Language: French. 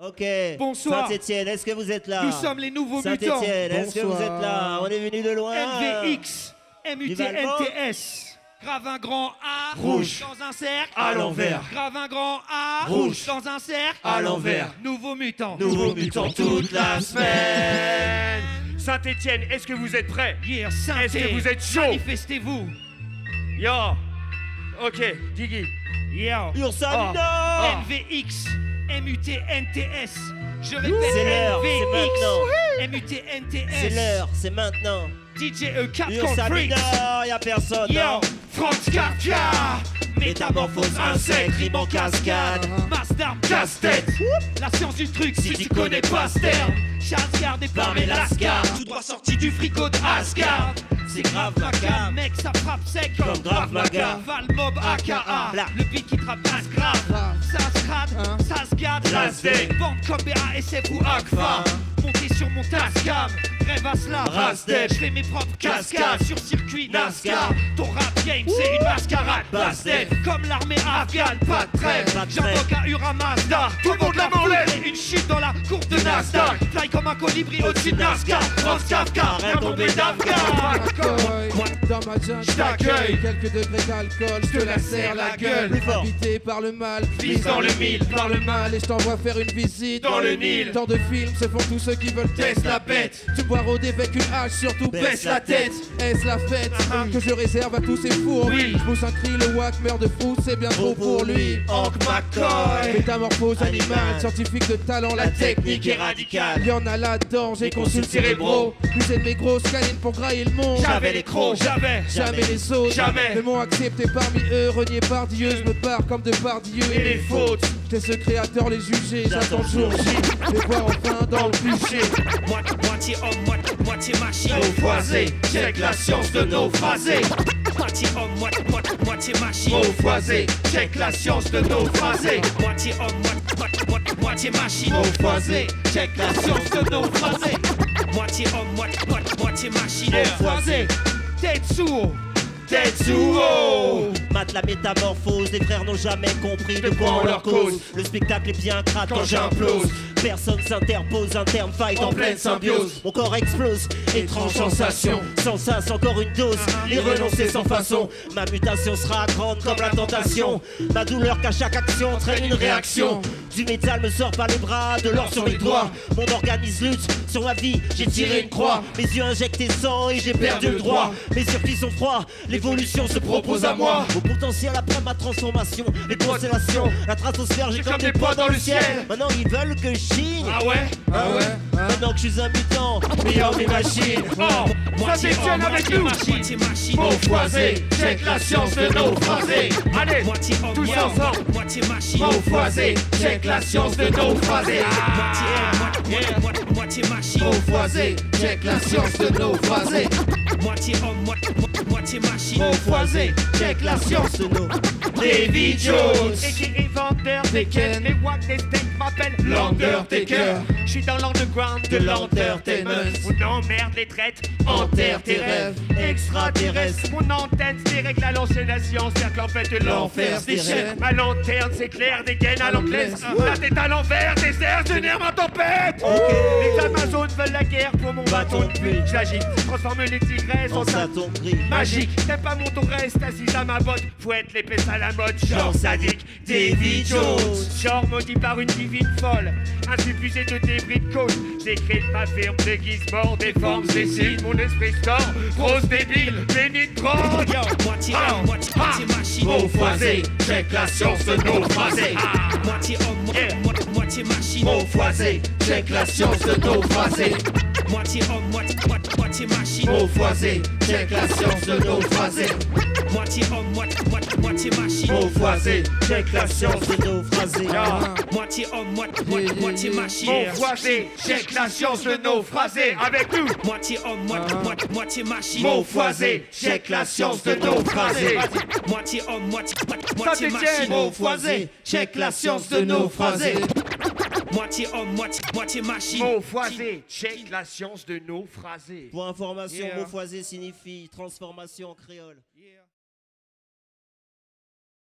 Ok. Bonsoir. Saint-Etienne, est-ce que vous êtes là? Nous sommes les nouveaux mutants. Saint-Etienne, est-ce que vous êtes là? On est venu de loin. NVX, MUTNTS. Grave un grand A, rouge, dans un cercle, à l'envers. Grave un grand A, rouge, dans un cercle, à l'envers. Nouveau mutant. Nouveau mutant toute la semaine. Saint-Etienne, est-ce que vous êtes prêts? Yeah, Est-ce que vous êtes chaud? Manifestez-vous. Yo. Ok, Diggy. Yo. Ursan, NVX, MUTNTS. Je répète, C'est l'heure, c'est NVX, MUTNTS. c'est l'heure, c'est maintenant. DJ E4 Ursan Freaks. mineur, y'a personne. Yo, non. Franz Kafka. Métamorphose, insecte, rime en cascade. Master Casse-tête. La science du truc, Si tu connais pas ce terme, chasse gardée par mes lascars. Tout droit sorti du frigo de Asgard. C'est grave ma cam. Mec, ça frappe sec Comme Grave Maga. Val Mob AKA. Bla. Le beat qui trappe passe grave. Ça se rate, ça se garde. Rasdek. Bande comme BASF ou ACFA. Monté sur mon Tascam. Rêve à cela. Rasdek. Je fais mes propres cascades Cascade. sur circuit NASCAR. NASCAR. Ton rap game, c'est une mascarade. Rasdek. Comme l'armée afghane, pas de trêve. Pas de trêve. J'invoque un Uramazda. Tout le monde la main en l'air. Une chute dans la courbe de Nasdaq. Fly comme un colibri au-dessus de Nascar. Franz Kafka, rien tombé d'Afghan. Moi, dans ma jungle, Je t'accueille. quelques degrés d'alcool, je te la serre la gueule. Plus fort. Habité par le mal, Vise dans le mille, par le mal, et je t'envoie faire une visite dans le Nil. Tant de films se font tous ceux qui veulent Teste la bête. Tu bois rôder avec une hache, surtout Baisse la tête. Est-ce la fête que je réserve à tous ces fours? Oui. Je pousse un cri, le wack meurt de fou, c'est bien trop pour lui. Hank McCoy. Métamorphose animale, scientifique de talent, la technique est radicale. Y'en a là-dedans, j'ai consulté cérébraux. Plus de mes grosses canines pour grailler le monde. J'avais les crocs. Jamais les autres, Jamais. mais m'ont accepté parmi eux, renié par Dieu, je me pars comme de par Dieu Et les fautes. Tes ce créateur, les juger, j'attends le jour J, les voir enfin dans le bûcher. Moitié homme, moitié machine. Naufrasé, check la science de naufrasé. Moitié homme, moitié machine. Naufrasé, check la science de naufrasé. Moitié homme, moitié machine. Naufrasé, check la science de naufrasé. Moitié homme, moitié machine. Naufrasé, Tetsuo. Tetsuo. Mate la métamorphose, les frères n'ont jamais compris de quoi on leur cause. Le spectacle est bien crade quand j'implose. Personne s'interpose, interne fight en pleine symbiose. Mon corps explose, étrange sensation. Sans sas, encore une dose, les renoncer sans façon. Ma mutation sera grande comme la tentation. Ma douleur qu'à chaque action traîne une réaction. Du métal me sort par les bras, de l'or sur les doigts. Mon organisme lutte sur ma vie, j'ai tiré une croix. Mes yeux injectés sang et j'ai perdu le droit. Mes circuits sont froids, l'évolution se propose à moi. Au potentiel après ma transformation, les constellations, la stratosphère, j'ai comme des poids dans le ciel. Maintenant ils veulent que je chigne. Ah ouais? Ah ouais, Maintenant que je suis un mutant, meilleur des machines. Oh, Saint-Etienne avec nous. Moitié machine. Naufrasé, check la science de naufrasé. Allez, Moitié homme, tous ensemble. moitié machine. Naufrasé, check la science de naufrasé. Moitié machine. Naufrasé, check la science de naufrasé. Moitié homme, moitié machine. Naufrasé, check la science de nos Davy Jones. Et vendeur des quêtes, les wack des steaks m'appellent L'Undertaker. Je suis dans l'underground De l'entertainment. On emmerde les traites, Enterre tes rêves extraterrestres. mon antenne se dérègle à l'ancienne science, c'est qu'en fait L'enfer se déchaîne. Ma lanterne s'éclaire des gaines à l'anglaise. La tête à l'envers, des airs génèrent ma tempête. Les Amazones veulent la guerre pour mon bâton de pluie. J'agite, transforme les tigresses en En ça. saton gris. Magique, t'aimes pas mon tour, reste assise à ma botte. Fouette l'épaisse à la mode, genre sadique, Davy Jones. genre maudit par une divine folle. Ainsi puisé de débris de côte. J'écris ma firme de guise-mort, des formes, des signes, mon esprit store. Grosse débile, béni de drogue. Moitié homme, moitié machine. Naufrasé, check la science de naufrasé. Moitié homme, moitié machine. Naufrasé, check la science de naufrasé. Moitié homme, moitié machine. Naufrasé, check la science de naufrasé. Moitié homme, moitié machine. Naufrasé, check la science de de naufrasé. Moitié homme, moitié machine. Naufrasé, check la science de naufrasé. Avec nous, Moitié homme, moitié machine. Naufrasé, check la science de naufrasé. Moitié homme, moitié Saint-Etienne. machine. Naufrasé, check la science de naufrasé. Moitié homme, moitié machine. naufrasé, check la science de naufrasé. Pour information, Yeah. mot foisé signifie transformation en créole.